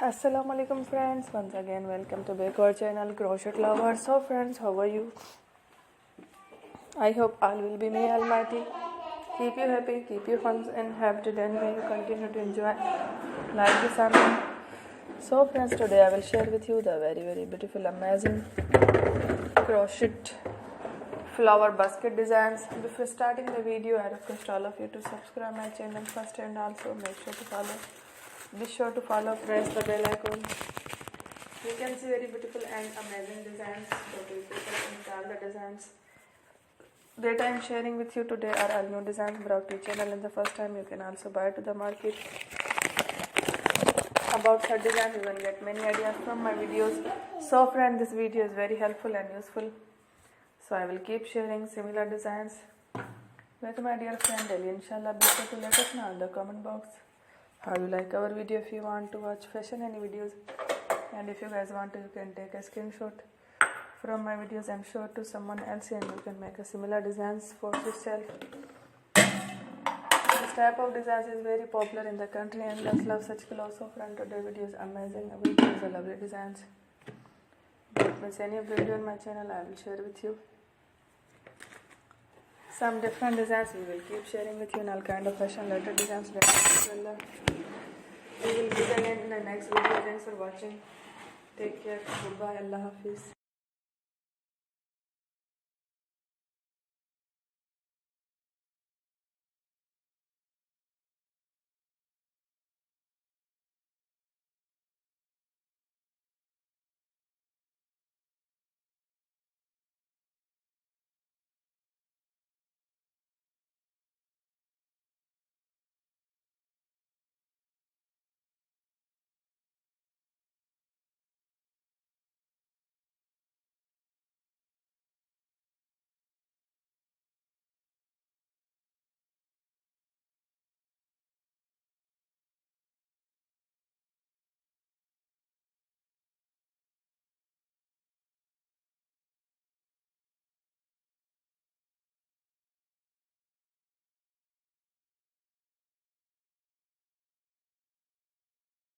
Assalamu alaikum friends, once again welcome to back our channel Crochet Lovers. So friends, how are you? I hope all will be may almighty keep you happy, keep you fun and happy, then may you continue to enjoy like this family. So friends, today I will share with you the very beautiful amazing crochet flower basket designs. Before starting the video, I request all of you to subscribe my channel first and also be sure to follow, press the bell icon. You can see very beautiful and amazing designs. So please install the designs that I am sharing with you today are all new designs brought to your channel in the first time. You can also buy to the market about such designs. You will get many ideas from my videos. So friend, this video is very helpful and useful. So I will keep sharing similar designs with my dear friend daily. Inshallah, be sure to let us know in the comment box how you like our video. If you want to watch fashion any videos, and if you guys want to, you can take a screenshot from my videos and show it to someone else, and you can make a similar designs for yourself. This type of designs is very popular in the country and just love such clothes. So friend, today video is amazing. Videos are lovely designs. Don't miss any of the video on my channel. I will share with you some different designs. We will keep sharing with you in all kind of fashion related designs. We will meet again in the next video. Thanks for watching. Take care. Goodbye. Allah Hafiz.